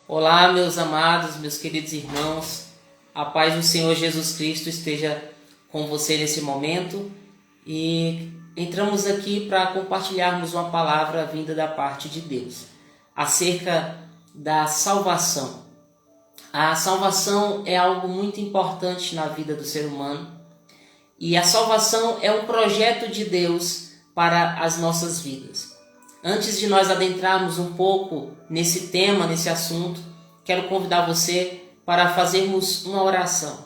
Olá, meus amados, meus queridos irmãos, a paz do Senhor Jesus Cristo esteja com você nesse momento e entramos aqui para compartilharmos uma palavra vinda da parte de Deus acerca da salvação. A salvação é algo muito importante na vida do ser humano e a salvação é um projeto de Deus para as nossas vidas. Antes de nós adentrarmos um pouco nesse tema, nesse assunto, quero convidar você para fazermos uma oração.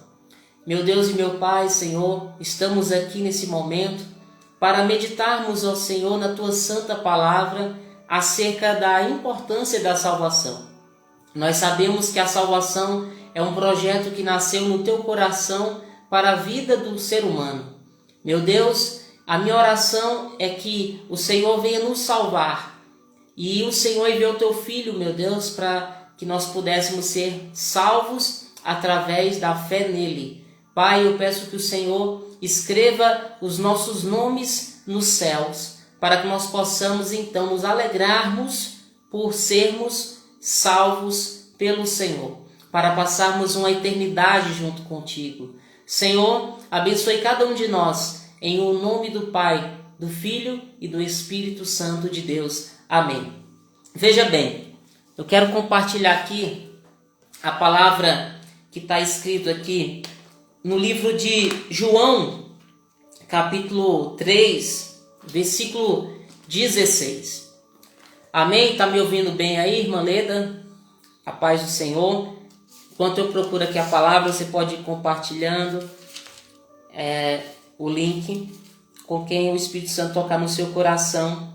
Meu Deus e meu Pai, Senhor, estamos aqui nesse momento para meditarmos, ó Senhor, na Tua santa palavra acerca da importância da salvação. Nós sabemos que a salvação é um projeto que nasceu no Teu coração para a vida do ser humano. Meu Deus, a minha oração é que o Senhor venha nos salvar e o Senhor enviou o Teu Filho, meu Deus, para que nós pudéssemos ser salvos através da fé nele. Pai, eu peço que o Senhor escreva os nossos nomes nos céus, para que nós possamos então nos alegrarmos por sermos salvos pelo Senhor, para passarmos uma eternidade junto contigo. Senhor, abençoe cada um de nós, em o nome do Pai, do Filho e do Espírito Santo de Deus. Amém. Veja bem, eu quero compartilhar aqui a palavra que está escrito aqui no livro de João, capítulo 3, versículo 16. Amém? Está me ouvindo bem aí, irmã Leda? A paz do Senhor. Enquanto eu procuro aqui a palavra, você pode ir compartilhando o link com quem o Espírito Santo tocar no seu coração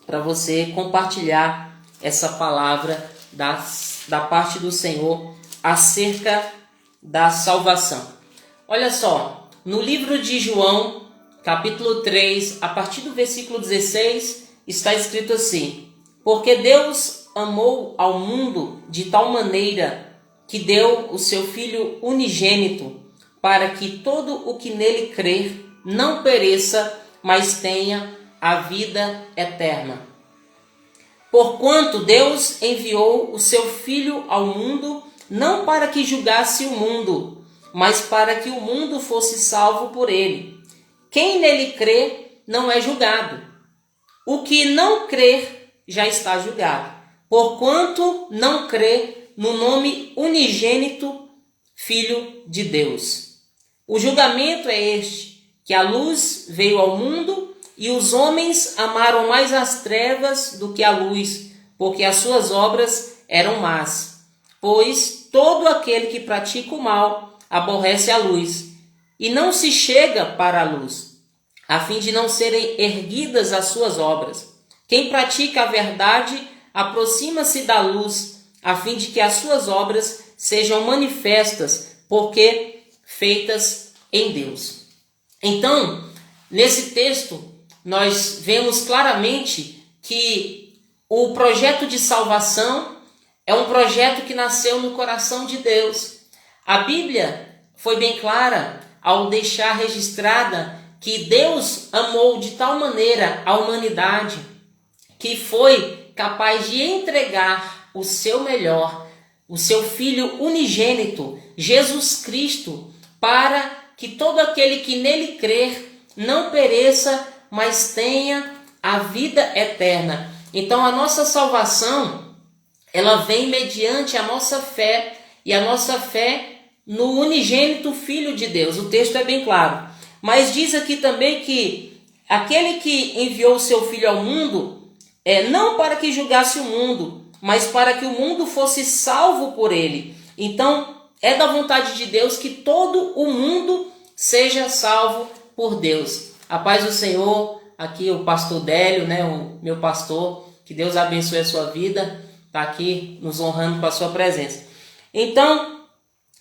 para você compartilhar essa palavra da parte do Senhor acerca da salvação. Olha só, no livro de João, capítulo 3, a partir do versículo 16, está escrito assim: porque Deus amou ao mundo de tal maneira que deu o seu Filho unigênito, para que todo o que nele crer não pereça, mas tenha a vida eterna. Porquanto Deus enviou o seu Filho ao mundo, não para que julgasse o mundo, mas para que o mundo fosse salvo por ele. Quem nele crê não é julgado. O que não crer já está julgado, porquanto não crê no nome unigênito Filho de Deus. O julgamento é este, que a luz veio ao mundo e os homens amaram mais as trevas do que a luz, porque as suas obras eram más. Pois todo aquele que pratica o mal aborrece a luz e não se chega para a luz, a fim de não serem erguidas as suas obras. Quem pratica a verdade aproxima-se da luz, a fim de que as suas obras sejam manifestas, porque feitas em Deus. Então, nesse texto, nós vemos claramente que o projeto de salvação é um projeto que nasceu no coração de Deus. A Bíblia foi bem clara ao deixar registrada que Deus amou de tal maneira a humanidade que foi capaz de entregar o seu melhor, o seu Filho unigênito, Jesus Cristo, para que todo aquele que nele crer não pereça, mas tenha a vida eterna. Então a nossa salvação, ela vem mediante a nossa fé, e a nossa fé no unigênito Filho de Deus. O texto é bem claro. Mas diz aqui também que aquele que enviou o seu Filho ao mundo, não para que julgasse o mundo, mas para que o mundo fosse salvo por ele. Então, é da vontade de Deus que todo o mundo seja salvo por Deus. A paz do Senhor, aqui o pastor Délio, o meu pastor, que Deus abençoe a sua vida, está aqui nos honrando com a sua presença. Então,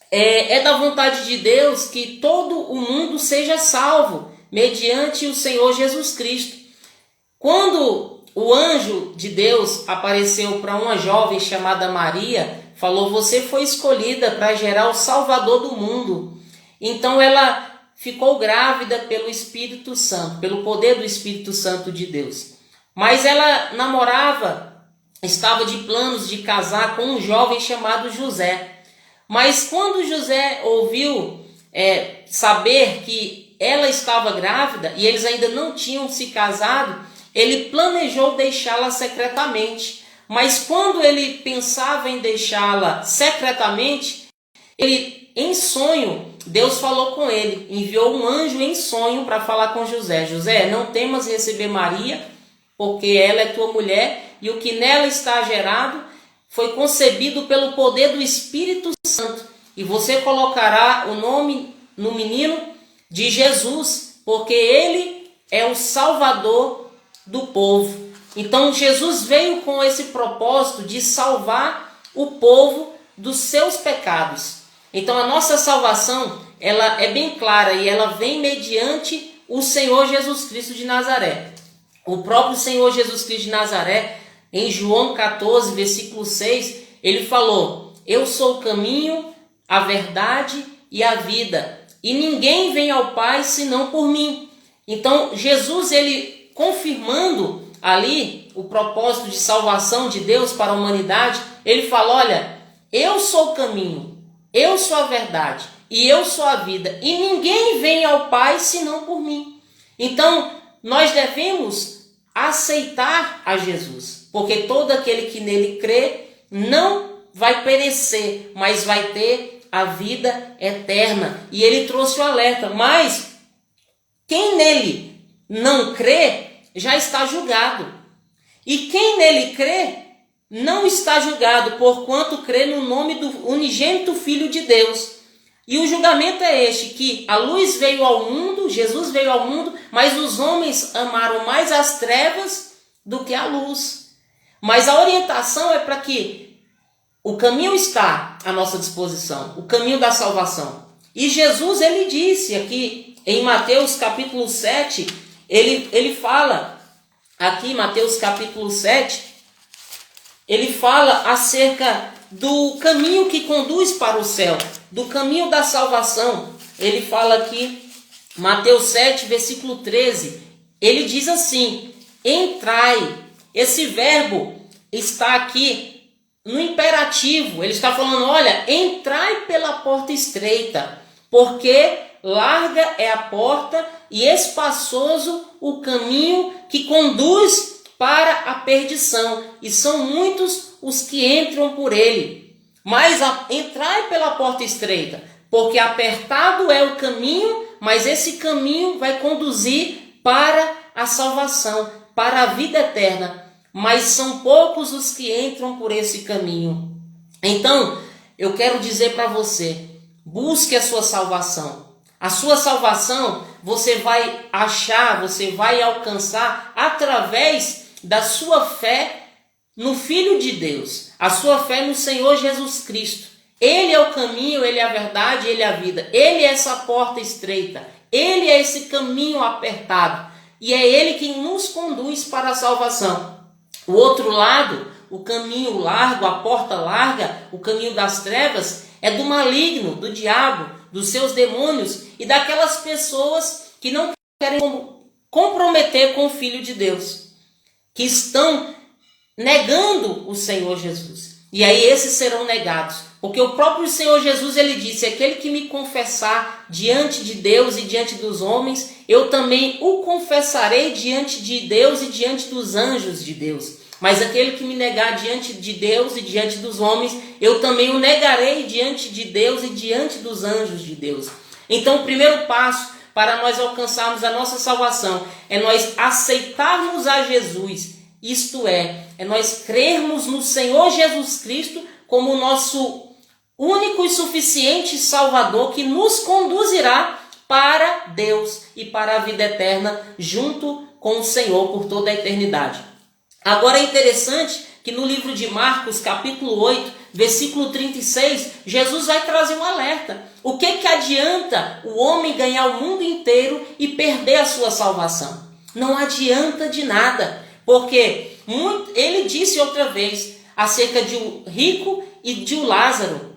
é da vontade de Deus que todo o mundo seja salvo, mediante o Senhor Jesus Cristo. Quando o anjo de Deus apareceu para uma jovem chamada Maria, falou: você foi escolhida para gerar o Salvador do mundo. Então ela ficou grávida pelo Espírito Santo, pelo poder do Espírito Santo de Deus. Mas ela namorava estava de planos de casar com um jovem chamado José. Mas quando José ouviu saber que ela estava grávida e eles ainda não tinham se casado, ele planejou deixá-la secretamente. Mas quando ele pensava em deixá-la secretamente, em sonho, Deus falou com ele, enviou um anjo em sonho para falar com José. José, não temas receber Maria, porque ela é tua mulher, e o que nela está gerado foi concebido pelo poder do Espírito Santo. E você colocará o nome no menino de Jesus, porque ele é o Salvador do povo. Então Jesus veio com esse propósito de salvar o povo dos seus pecados. Então a nossa salvação, ela é bem clara e ela vem mediante o Senhor Jesus Cristo de Nazaré. O próprio Senhor Jesus Cristo de Nazaré, em João 14, versículo 6, ele falou: eu sou o caminho, a verdade e a vida, e ninguém vem ao Pai senão por mim. Então Jesus, ele confirmando ali o propósito de salvação de Deus para a humanidade, ele fala: olha, eu sou o caminho, eu sou a verdade e eu sou a vida, e ninguém vem ao Pai senão por mim. Então nós devemos aceitar a Jesus, porque todo aquele que nele crê não vai perecer, mas vai ter a vida eterna. E ele trouxe o alerta: mas quem nele não crê já está julgado, e quem nele crê não está julgado, porquanto crê no nome do unigênito Filho de Deus. E o julgamento é este, que a luz veio ao mundo, Jesus veio ao mundo, mas os homens amaram mais as trevas do que a luz. Mas a orientação é para que o caminho está à nossa disposição, o caminho da salvação. E Jesus, ele disse aqui em Mateus capítulo 7, ele fala aqui, Mateus capítulo 7, ele fala acerca do caminho que conduz para o céu, do caminho da salvação. Ele fala aqui, Mateus 7, versículo 13, ele diz assim: entrai. Esse verbo está aqui no imperativo, ele está falando: olha, entrai pela porta estreita, porque larga é a porta e espaçoso o caminho que conduz para a perdição, e são muitos os que entram por ele. Mas entrai pela porta estreita, porque apertado é o caminho, mas esse caminho vai conduzir para a salvação, para a vida eterna. Mas são poucos os que entram por esse caminho. Então, eu quero dizer para você: busque a sua salvação. A sua salvação você vai achar, você vai alcançar através da sua fé no Filho de Deus, a sua fé no Senhor Jesus Cristo. Ele é o caminho, ele é a verdade, ele é a vida. Ele é essa porta estreita, ele é esse caminho apertado, e é ele quem nos conduz para a salvação. O outro lado, o caminho largo, a porta larga, o caminho das trevas, é do maligno, do diabo, dos seus demônios e daquelas pessoas que não querem comprometer com o Filho de Deus, que estão negando o Senhor Jesus. E aí esses serão negados, porque o próprio Senhor Jesus, ele disse: aquele que me confessar diante de Deus e diante dos homens, eu também o confessarei diante de Deus e diante dos anjos de Deus. Mas aquele que me negar diante de Deus e diante dos homens, eu também o negarei diante de Deus e diante dos anjos de Deus. Então o primeiro passo para nós alcançarmos a nossa salvação é nós aceitarmos a Jesus. Isto é nós crermos no Senhor Jesus Cristo como o nosso único e suficiente Salvador, que nos conduzirá para Deus e para a vida eterna junto com o Senhor por toda a eternidade. Agora é interessante que no livro de Marcos, capítulo 8, versículo 36, Jesus vai trazer um alerta. O que adianta o homem ganhar o mundo inteiro e perder a sua salvação? Não adianta de nada, porque ele disse outra vez acerca de um rico e de um Lázaro.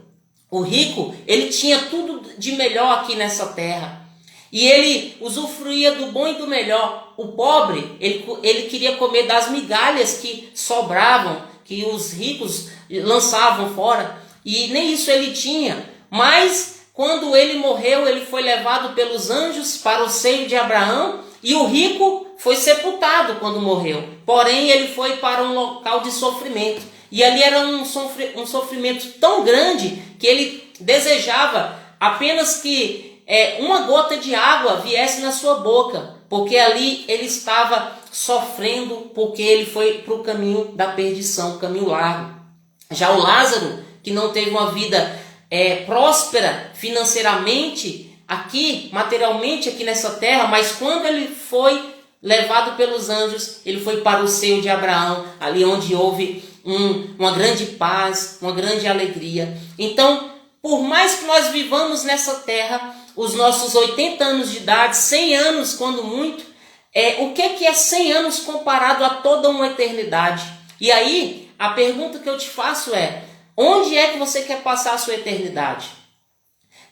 O rico, ele tinha tudo de melhor aqui nessa terra, e ele usufruía do bom e do melhor. O pobre, ele queria comer das migalhas que sobravam que os ricos lançavam fora, e nem isso ele tinha. Mas quando ele morreu, ele foi levado pelos anjos para o seio de Abraão, e o rico foi sepultado quando morreu. Porém, ele foi para um local de sofrimento. E ali era um sofrimento tão grande que ele desejava apenas que uma gota de água viesse na sua boca, porque ali ele estava sofrendo, porque ele foi para o caminho da perdição, o caminho largo. Já o Lázaro, que não teve uma vida próspera financeiramente, aqui, materialmente aqui nessa terra, mas quando ele foi levado pelos anjos, ele foi para o seio de Abraão, ali onde houve uma grande paz, uma grande alegria. Então, por mais que nós vivamos nessa terra, os nossos 80 anos de idade, 100 anos quando muito, o que é 100 anos comparado a toda uma eternidade? E aí, a pergunta que eu te faço é, onde é que você quer passar a sua eternidade?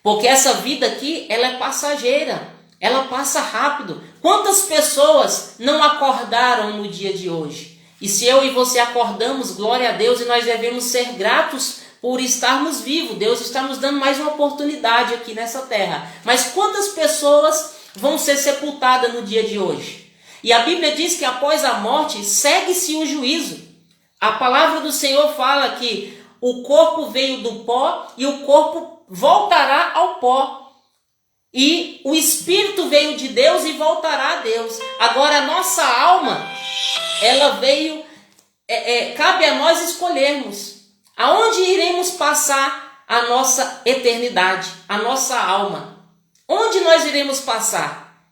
Porque essa vida aqui, ela é passageira, ela passa rápido. Quantas pessoas não acordaram no dia de hoje? E se eu e você acordamos, glória a Deus, e nós devemos ser gratos por estarmos vivos. Deus está nos dando mais uma oportunidade aqui nessa terra. Mas quantas pessoas vão ser sepultadas no dia de hoje? E a Bíblia diz que após a morte, segue-se o juízo. A palavra do Senhor fala que o corpo veio do pó e o corpo voltará ao pó. E o espírito veio de Deus e voltará a Deus. Agora a nossa alma, ela veio, cabe a nós escolhermos aonde iremos passar a nossa eternidade, a nossa alma. Onde nós iremos passar?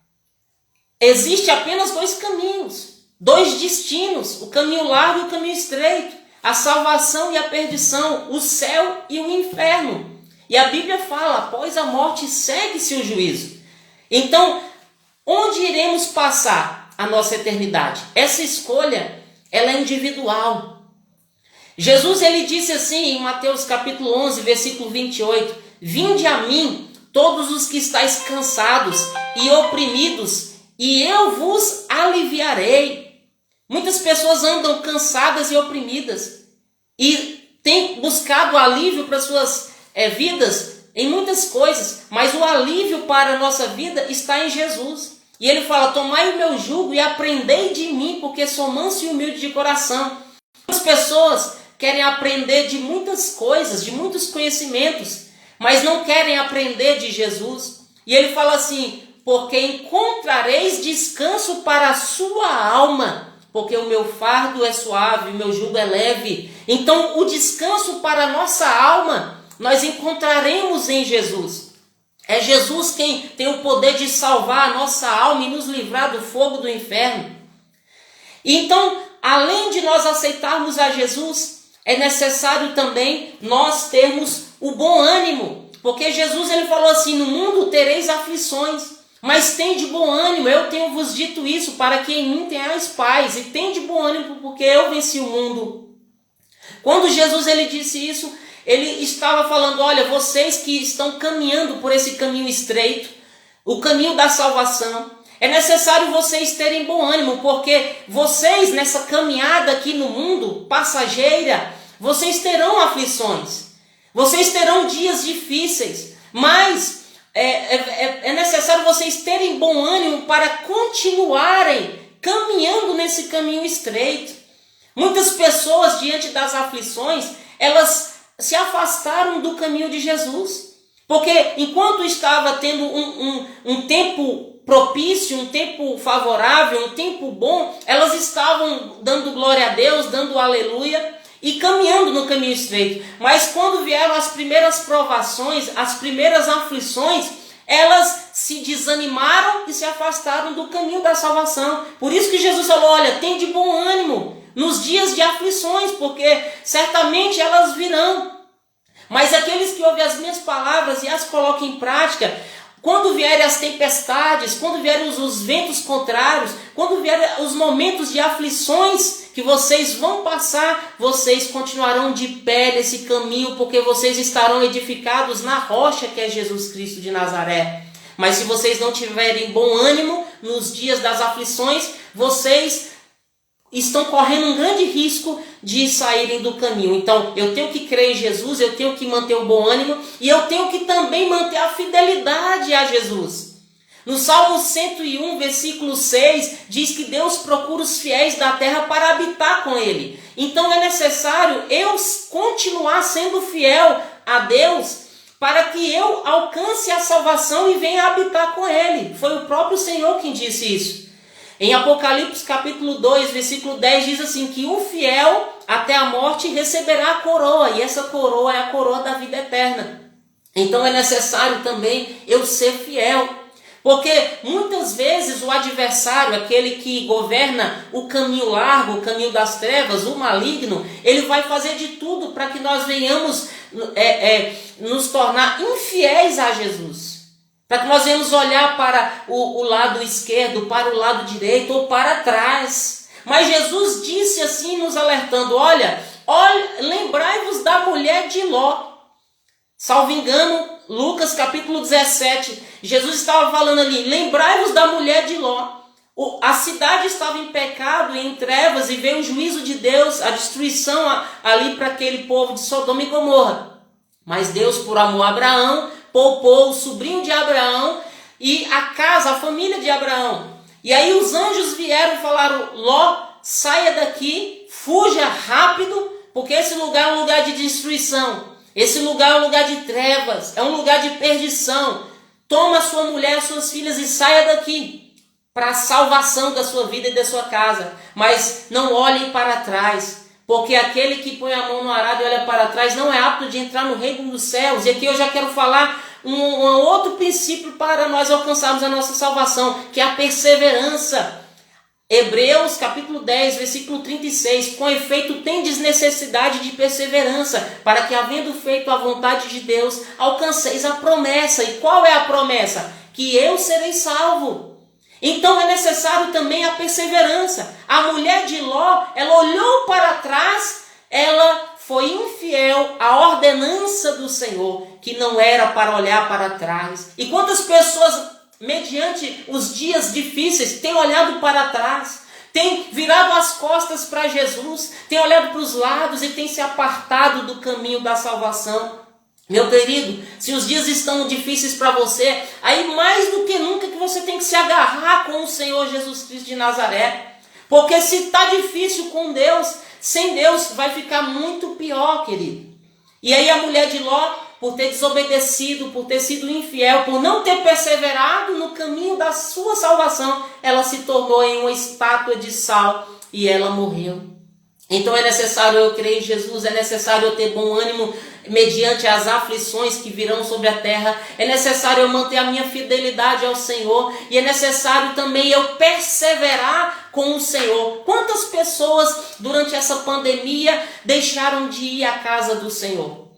Existe apenas dois caminhos, dois destinos, o caminho largo e o caminho estreito, a salvação e a perdição, o céu e o inferno. E a Bíblia fala, após a morte segue-se o juízo. Então, onde iremos passar a nossa eternidade? Essa escolha, ela é individual. Jesus, ele disse assim em Mateus capítulo 11, versículo 28, vinde a mim, todos os que estáis cansados e oprimidos, e eu vos aliviarei. Muitas pessoas andam cansadas e oprimidas, e têm buscado alívio para suas vidas em muitas coisas, mas o alívio para a nossa vida está em Jesus. E ele fala, tomai o meu jugo e aprendei de mim, porque sou manso e humilde de coração. As pessoas querem aprender de muitas coisas, de muitos conhecimentos, mas não querem aprender de Jesus. E ele fala assim, porque encontrareis descanso para a sua alma, porque o meu fardo é suave, o meu jugo é leve. Então o descanso para a nossa alma nós encontraremos em Jesus. É Jesus quem tem o poder de salvar a nossa alma e nos livrar do fogo do inferno. Então, além de nós aceitarmos a Jesus, é necessário também nós termos o bom ânimo. Porque Jesus ele falou assim, no mundo tereis aflições, mas tende bom ânimo, eu tenho vos dito isso, para que em mim tenhais paz, e tende bom ânimo, porque eu venci o mundo. Quando Jesus ele disse isso, ele estava falando, olha, vocês que estão caminhando por esse caminho estreito, o caminho da salvação, é necessário vocês terem bom ânimo, porque vocês nessa caminhada aqui no mundo, passageira, vocês terão aflições, vocês terão dias difíceis, mas é necessário vocês terem bom ânimo para continuarem caminhando nesse caminho estreito. Muitas pessoas, diante das aflições, elas se afastaram do caminho de Jesus. Porque enquanto estava tendo um tempo propício, um tempo favorável, um tempo bom, elas estavam dando glória a Deus, dando aleluia e caminhando no caminho estreito. Mas quando vieram as primeiras provações, as primeiras aflições, elas se desanimaram e se afastaram do caminho da salvação. Por isso que Jesus falou, olha, tem de bom ânimo nos dias de aflições, porque certamente elas virão. Mas aqueles que ouvem as minhas palavras e as colocam em prática, quando vierem as tempestades, quando vierem os ventos contrários, quando vierem os momentos de aflições que vocês vão passar, vocês continuarão de pé nesse caminho, porque vocês estarão edificados na rocha que é Jesus Cristo de Nazaré. Mas se vocês não tiverem bom ânimo nos dias das aflições, vocês estão correndo um grande risco de saírem do caminho. Então, eu tenho que crer em Jesus, eu tenho que manter o bom ânimo e eu tenho que também manter a fidelidade a Jesus. No Salmo 101, versículo 6, diz que Deus procura os fiéis da terra para habitar com Ele. Então é necessário eu continuar sendo fiel a Deus para que eu alcance a salvação e venha habitar com Ele. Foi o próprio Senhor quem disse isso. Em Apocalipse capítulo 2, versículo 10, diz assim, que o fiel até a morte receberá a coroa, e essa coroa é a coroa da vida eterna. Então é necessário também eu ser fiel. Porque muitas vezes o adversário, aquele que governa o caminho largo, o caminho das trevas, o maligno, ele vai fazer de tudo para que nós venhamos nos tornar infiéis a Jesus. Para que nós venhamos olhar para o lado esquerdo, para o lado direito ou para trás. Mas Jesus disse assim, nos alertando, olha, lembrai-vos da mulher de Ló. Salvo engano, Lucas capítulo 17, Jesus estava falando ali, lembrai-vos da mulher de Ló. A cidade estava em pecado e em trevas e veio o juízo de Deus, a destruição ali para aquele povo de Sodoma e Gomorra. Mas Deus, por amor a Abraão, poupou o sobrinho de Abraão e a casa, a família de Abraão. E aí os anjos vieram e falaram, Ló, saia daqui, fuja rápido, porque esse lugar é um lugar de destruição. Esse lugar é um lugar de trevas, é um lugar de perdição. Toma sua mulher, suas filhas e saia daqui para a salvação da sua vida e da sua casa. Mas não olhem para trás, porque aquele que põe a mão no arado e olha para trás não é apto de entrar no reino dos céus. E aqui eu já quero falar um outro princípio para nós alcançarmos a nossa salvação, que é a perseverança. Hebreus capítulo 10, versículo 36, com efeito tendes necessidade de perseverança, para que havendo feito a vontade de Deus, alcanceis a promessa. E qual é a promessa? Que eu serei salvo. Então é necessário também a perseverança. A mulher de Ló, ela olhou para trás, ela foi infiel à ordenança do Senhor, que não era para olhar para trás. E quantas pessoas, mediante os dias difíceis, tem olhado para trás, tem virado as costas para Jesus, tem olhado para os lados e tem se apartado do caminho da salvação. Meu querido, se os dias estão difíceis para você, aí mais do que nunca que você tem que se agarrar com o Senhor Jesus Cristo de Nazaré. Porque se está difícil com Deus, sem Deus vai ficar muito pior, querido. E aí a mulher de Ló, por ter desobedecido, por ter sido infiel, por não ter perseverado no caminho da sua salvação, ela se tornou em uma estátua de sal e ela morreu. Então é necessário eu crer em Jesus, é necessário eu ter bom ânimo mediante as aflições que virão sobre a terra, é necessário eu manter a minha fidelidade ao Senhor e é necessário também eu perseverar com o Senhor. Quantas pessoas durante essa pandemia deixaram de ir à casa do Senhor?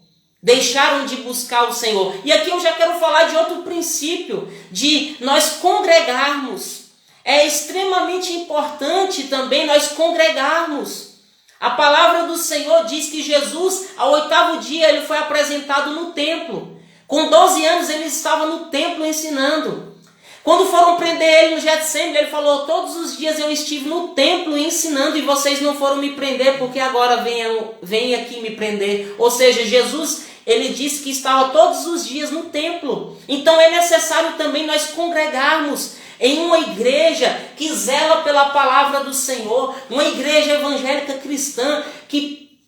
Deixaram de buscar o Senhor. E aqui eu já quero falar de outro princípio, de nós congregarmos. É extremamente importante também nós congregarmos. A palavra do Senhor diz que Jesus, ao 8º dia, ele foi apresentado no templo. Com 12 anos ele estava no templo ensinando. Quando foram prender ele no Getsemane, ele falou, todos os dias eu estive no templo ensinando e vocês não foram me prender, porque agora vem aqui me prender. Ou seja, Jesus, ele disse que estava todos os dias no templo. Então é necessário também nós congregarmos em uma igreja que zela pela palavra do Senhor, uma igreja evangélica cristã que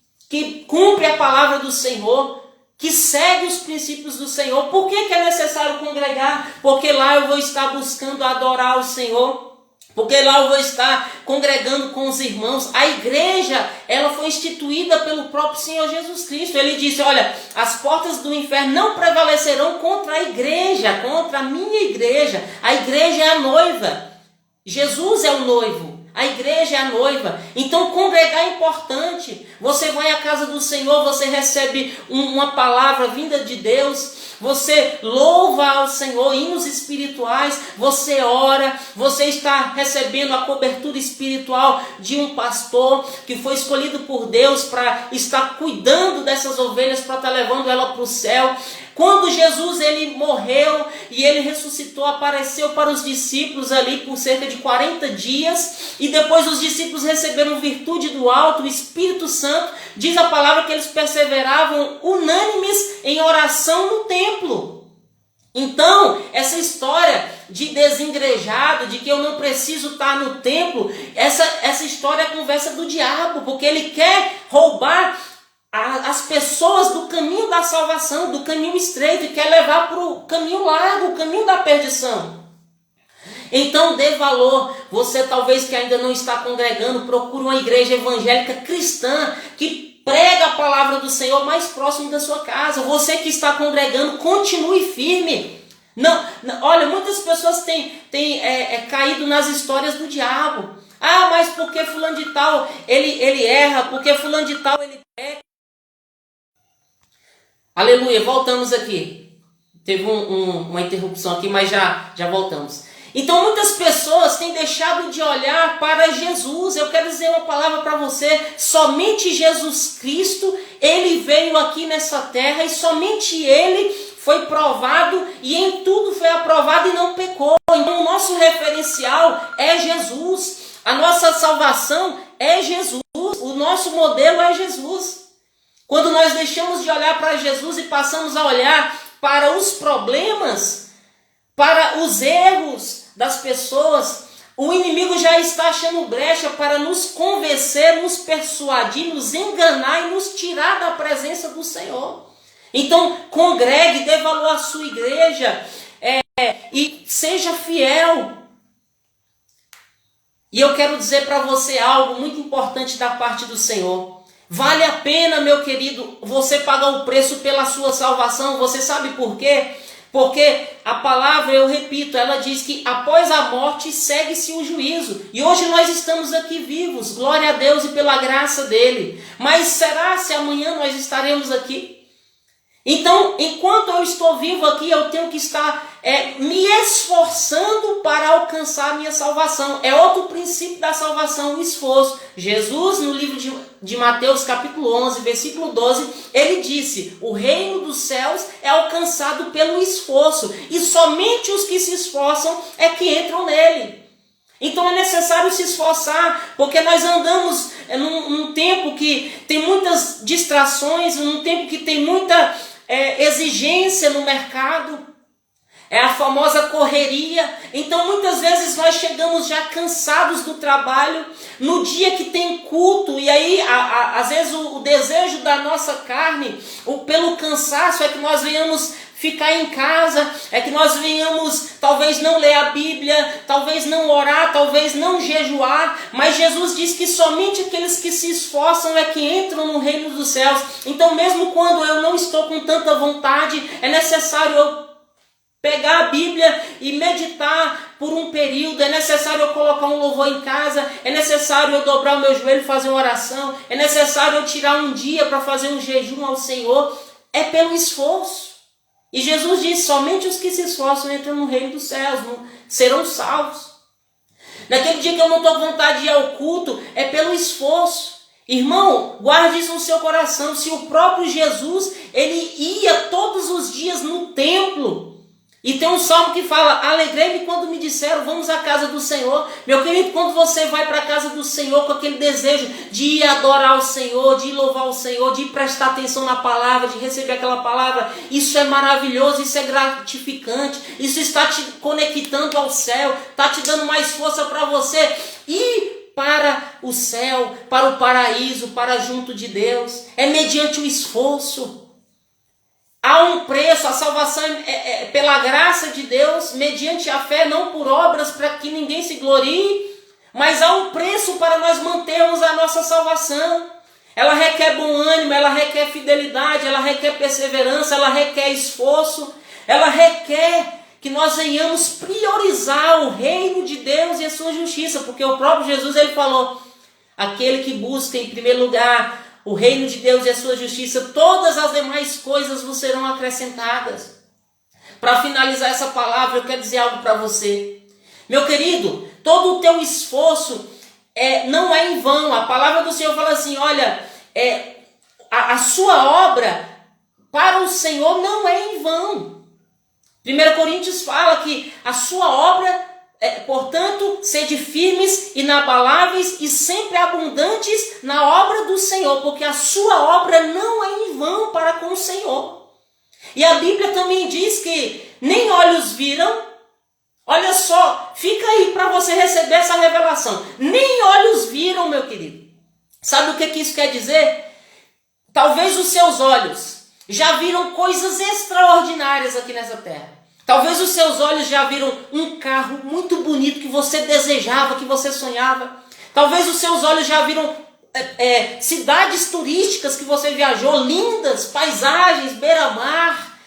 cumpre a palavra do Senhor, que segue os princípios do Senhor. Por que é necessário congregar? Porque lá eu vou estar buscando adorar o Senhor. Porque lá eu vou estar congregando com os irmãos. A igreja, ela foi instituída pelo próprio Senhor Jesus Cristo. Ele disse, olha, as portas do inferno não prevalecerão contra a igreja, contra a minha igreja. A igreja é a noiva. Jesus é o noivo. A igreja é a noiva. Então congregar é importante. Você vai à casa do Senhor, você recebe uma palavra vinda de Deus. você louva ao Senhor, hinos espirituais, você ora, você está recebendo a cobertura espiritual de um pastor que foi escolhido por Deus para estar cuidando dessas ovelhas, para estar levando ela para o céu. Quando Jesus ele morreu e ele ressuscitou, apareceu para os discípulos ali por cerca de 40 dias, e depois os discípulos receberam virtude do alto, o Espírito Santo. Diz a palavra que eles perseveravam unânimes em oração no templo. Então, essa história de desengrejado, de que eu não preciso estar no templo, essa história é a conversa do diabo, porque ele quer roubar as pessoas do caminho da salvação, do caminho estreito, e quer levar para o caminho largo, o caminho da perdição. Então dê valor. Você talvez que ainda não está congregando, procure uma igreja evangélica cristã que prega a palavra do Senhor mais próximo da sua casa. Você que está congregando, continue firme. Olha, muitas pessoas têm caído nas histórias do diabo. Ah, mas porque fulano de tal ele erra, porque fulano de tal ele peca. Aleluia, voltamos aqui. Teve uma interrupção aqui, mas já voltamos. Então muitas pessoas têm deixado de olhar para Jesus. Eu quero dizer uma palavra para você. Somente Jesus Cristo, ele veio aqui nessa terra e somente ele foi provado e em tudo foi aprovado e não pecou. Então o nosso referencial é Jesus. A nossa salvação é Jesus. O nosso modelo é Jesus. Quando nós deixamos de olhar para Jesus e passamos a olhar para os problemas, para os erros das pessoas, o inimigo já está achando brecha para nos convencer, nos persuadir, nos enganar e nos tirar da presença do Senhor. Então, congregue, dê valor à sua igreja e seja fiel. E eu quero dizer para você algo muito importante da parte do Senhor. Vale a pena, meu querido, você pagar o preço pela sua salvação. Você sabe por quê? Porque a palavra, eu repito, ela diz que após a morte segue-se o juízo. E hoje nós estamos aqui vivos, glória a Deus e pela graça dele. Mas será se amanhã nós estaremos aqui? Então, enquanto eu estou vivo aqui, eu tenho que estar me esforçando para alcançar a minha salvação. É outro princípio da salvação, o esforço. Jesus, no livro de Mateus, capítulo 11, versículo 12, ele disse: o reino dos céus é alcançado pelo esforço, e somente os que se esforçam é que entram nele. Então é necessário se esforçar, porque nós andamos num tempo que tem muitas distrações, num tempo que tem muita exigência no mercado, é a famosa correria. Então muitas vezes nós chegamos já cansados do trabalho, no dia que tem culto, e aí às vezes o desejo da nossa carne, pelo cansaço, é que nós venhamos ficar em casa, é que nós venhamos talvez não ler a Bíblia, talvez não orar, talvez não jejuar, mas Jesus diz que somente aqueles que se esforçam é que entram no reino dos céus. Então mesmo quando eu não estou com tanta vontade, é necessário eu pegar a Bíblia e meditar por um período, é necessário eu colocar um louvor em casa, é necessário eu dobrar o meu joelho e fazer uma oração, é necessário eu tirar um dia para fazer um jejum ao Senhor. É pelo esforço. E Jesus disse: somente os que se esforçam entram no reino dos céus, serão salvos. Naquele dia que eu não estou com vontade de ir ao culto, é pelo esforço. Irmão, guarde isso no seu coração. Se o próprio Jesus, ele ia todos os dias no templo, e tem um salmo que fala: alegrei-me quando me disseram, vamos à casa do Senhor. Meu querido, quando você vai para a casa do Senhor com aquele desejo de ir adorar o Senhor, de ir louvar o Senhor, de ir prestar atenção na palavra, de receber aquela palavra, isso é maravilhoso, isso é gratificante, isso está te conectando ao céu, está te dando mais força para você ir para o céu, para o paraíso, para junto de Deus. É mediante o esforço. Há um preço, a salvação é pela graça de Deus, mediante a fé, não por obras, para que ninguém se glorie, mas há um preço para nós mantermos a nossa salvação. Ela requer bom ânimo, ela requer fidelidade, ela requer perseverança, ela requer esforço, ela requer que nós venhamos priorizar o reino de Deus e a sua justiça, porque o próprio Jesus ele falou: aquele que busca em primeiro lugar o reino de Deus e a sua justiça, todas as demais coisas vos serão acrescentadas. para finalizar essa palavra, eu quero dizer algo para você. Meu querido, todo o teu esforço não é em vão. A palavra do Senhor fala assim, olha, a sua obra para o Senhor não é em vão. 1 Coríntios fala que a sua obra, portanto, sede firmes, inabaláveis e sempre abundantes na obra do Senhor, porque a sua obra não é em vão para com o Senhor. E a Bíblia também diz que nem olhos viram. Olha só, fica aí para você receber essa revelação. Nem olhos viram, meu querido. Sabe o que isso quer dizer? Talvez os seus olhos já viram coisas extraordinárias aqui nessa terra. Talvez os seus olhos já viram um carro muito bonito que você desejava, que você sonhava. Talvez os seus olhos já viram cidades turísticas que você viajou, lindas, paisagens, beira-mar,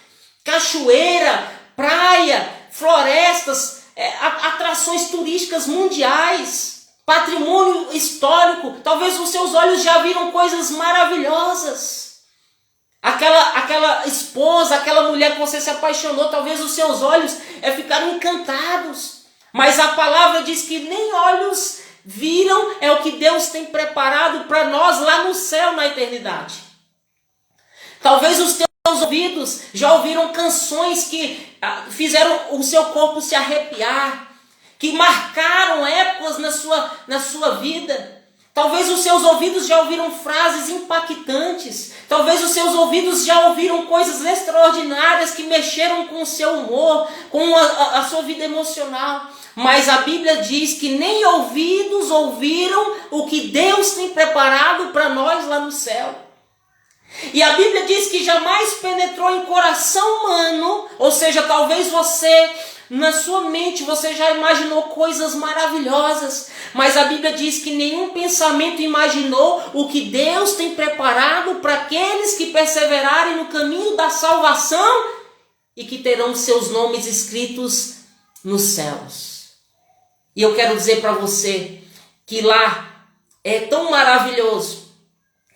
cachoeira, praia, florestas, atrações turísticas mundiais, patrimônio histórico. Talvez os seus olhos já viram coisas maravilhosas. Aquela esposa, aquela mulher que você se apaixonou, talvez os seus olhos ficaram encantados. Mas a palavra diz que nem olhos viram é o que Deus tem preparado para nós lá no céu, na eternidade. Talvez os teus ouvidos já ouviram canções que fizeram o seu corpo se arrepiar, que marcaram épocas na sua vida. Talvez os seus ouvidos já ouviram frases impactantes. Talvez os seus ouvidos já ouviram coisas extraordinárias que mexeram com o seu humor, com a sua vida emocional. Mas a Bíblia diz que nem ouvidos ouviram o que Deus tem preparado para nós lá no céu. E a Bíblia diz que jamais penetrou em coração humano, ou seja, talvez você, na sua mente, você já imaginou coisas maravilhosas, mas a Bíblia diz que nenhum pensamento imaginou o que Deus tem preparado para aqueles que perseverarem no caminho da salvação e que terão seus nomes escritos nos céus. E eu quero dizer para você que lá é tão maravilhoso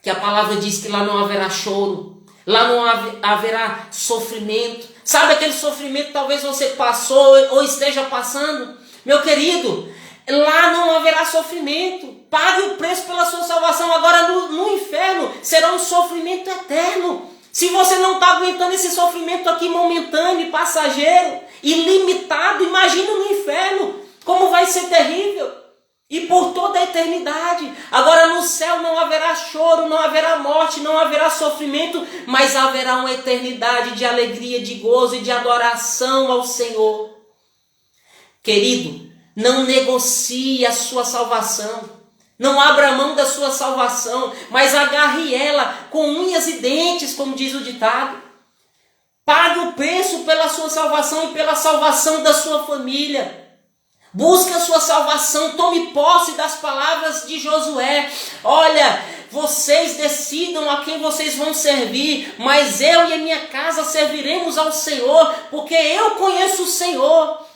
que a palavra diz que lá não haverá choro, lá não haverá sofrimento. Sabe aquele sofrimento que talvez você passou ou esteja passando? Meu querido, lá não haverá sofrimento. Pague o preço pela sua salvação. Agora no inferno será um sofrimento eterno. Se você não está aguentando esse sofrimento aqui momentâneo e passageiro, ilimitado, imagina no inferno como vai ser terrível. E por toda a eternidade. Agora no céu não haverá choro, não haverá morte, não haverá sofrimento, mas haverá uma eternidade de alegria, de gozo e de adoração ao Senhor. Querido, não negocie a sua salvação. Não abra mão da sua salvação, mas agarre ela com unhas e dentes, como diz o ditado. Pague o preço pela sua salvação e pela salvação da sua família. Busque a sua salvação, tome posse das palavras de Josué. Olha, vocês decidam a quem vocês vão servir, mas eu e a minha casa serviremos ao Senhor, porque eu conheço o Senhor.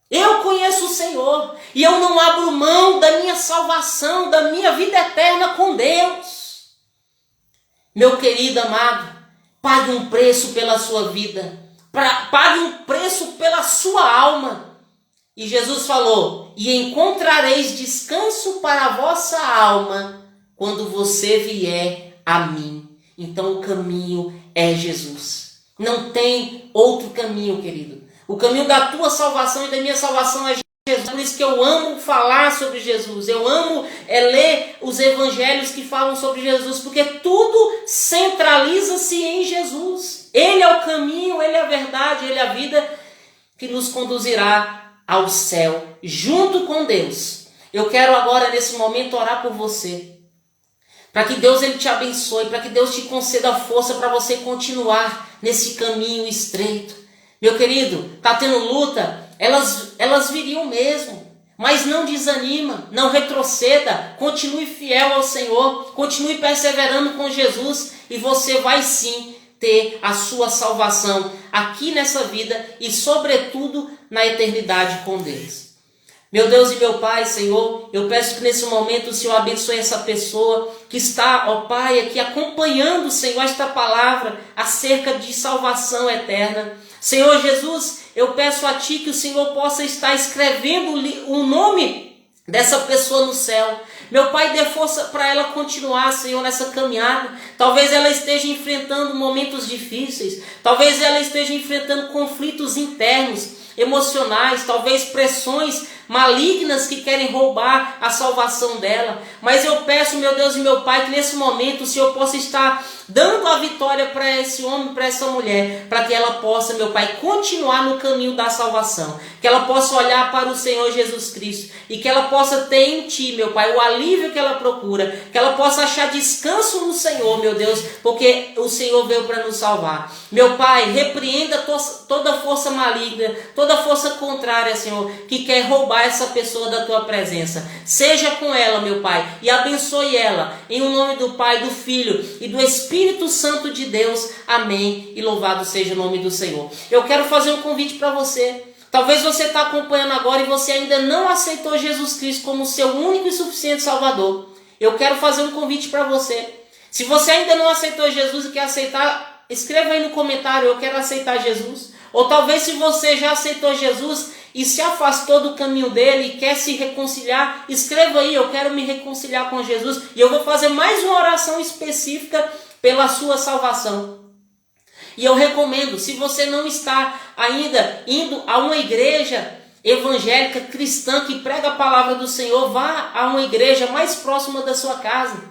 Eu conheço o Senhor e eu não abro mão da minha salvação, da minha vida eterna com Deus. Meu querido amado, pague um preço pela sua vida, pague um preço pela sua alma. E Jesus falou, e encontrareis descanso para a vossa alma quando você vier a mim. Então o caminho é Jesus. Não tem outro caminho, querido. O caminho da tua salvação e da minha salvação é Jesus. Por isso que eu amo falar sobre Jesus. Eu amo ler os evangelhos que falam sobre Jesus, porque tudo centraliza-se em Jesus. Ele é o caminho, Ele é a verdade, Ele é a vida que nos conduzirá ao céu, junto com Deus. Eu quero agora, nesse momento, orar por você. Para que Deus Ele te abençoe, para que Deus te conceda força para você continuar nesse caminho estreito. Meu querido, está tendo luta? Elas viriam mesmo. Mas não desanima, não retroceda. Continue fiel ao Senhor, continue perseverando com Jesus e você vai sim ter a sua salvação aqui nessa vida e sobretudo na eternidade com Deus. Meu Deus e meu Pai, Senhor, eu peço que nesse momento o Senhor abençoe essa pessoa que está, ó Pai, aqui acompanhando, Senhor, esta palavra acerca de salvação eterna. Senhor Jesus, eu peço a Ti que o Senhor possa estar escrevendo o nome dessa pessoa no céu. Meu Pai, dê força para ela continuar, Senhor, nessa caminhada. Talvez ela esteja enfrentando momentos difíceis, talvez ela esteja enfrentando conflitos internos, emocionais, talvez pressões malignas que querem roubar a salvação dela. Mas eu peço, meu Deus e meu Pai, que nesse momento o Senhor possa estar dando a vitória para esse homem, para essa mulher, para que ela possa, meu Pai, continuar no caminho da salvação, que ela possa olhar para o Senhor Jesus Cristo e que ela possa ter em Ti, meu Pai, o alívio que ela procura, que ela possa achar descanso no Senhor, meu Deus, porque o Senhor veio para nos salvar. Meu Pai, repreenda toda força maligna, toda força contrária, Senhor, que quer roubar essa pessoa da Tua presença. Seja com ela, meu Pai, e abençoe ela, em o nome do Pai, do Filho e do Espírito Santo de Deus. Amém. E louvado seja o nome do Senhor. Eu quero fazer um convite para você. Talvez você está acompanhando agora e você ainda não aceitou Jesus Cristo como seu único e suficiente Salvador. Eu quero fazer um convite para você. Se você ainda não aceitou Jesus e quer aceitar, escreva aí no comentário: eu quero aceitar Jesus. Ou talvez se você já aceitou Jesus e se afastou do caminho dele e quer se reconciliar, escreva aí: eu quero me reconciliar com Jesus. E eu vou fazer mais uma oração específica pela sua salvação. E eu recomendo, se você não está ainda indo a uma igreja evangélica cristã que prega a palavra do Senhor, vá a uma igreja mais próxima da sua casa,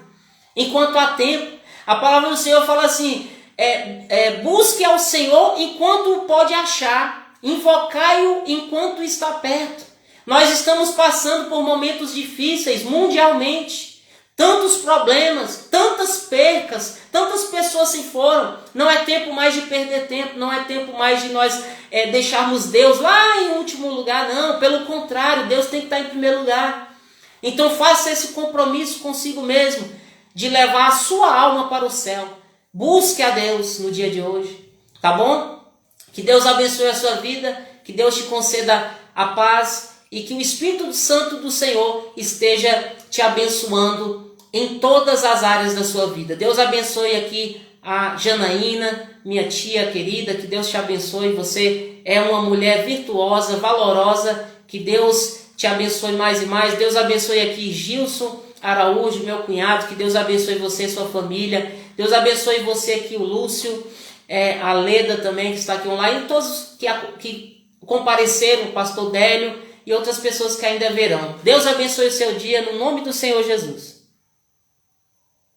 enquanto há tempo. A palavra do Senhor fala assim: busque ao Senhor enquanto o pode achar, invocai-o enquanto está perto. Nós estamos passando por momentos difíceis mundialmente, tantos problemas, tantas percas, tantas pessoas se foram. Não é tempo mais de perder tempo, não é tempo mais de nós deixarmos Deus lá em último lugar, não. Pelo contrário, Deus tem que estar em primeiro lugar. Então faça esse compromisso consigo mesmo, de levar a sua alma para o céu. Busque a Deus no dia de hoje, tá bom? Que Deus abençoe a sua vida, que Deus te conceda a paz e que o Espírito Santo do Senhor esteja te abençoando em todas as áreas da sua vida. Deus abençoe aqui a Janaína, minha tia querida, que Deus te abençoe. Você é uma mulher virtuosa, valorosa, que Deus te abençoe mais e mais. Deus abençoe aqui Gilson Araújo, meu cunhado, que Deus abençoe você e sua família. Deus abençoe você aqui, o Lúcio, a Leda também, que está aqui online, e todos que compareceram, o pastor Délio e outras pessoas que ainda verão. Deus abençoe o seu dia, no nome do Senhor Jesus.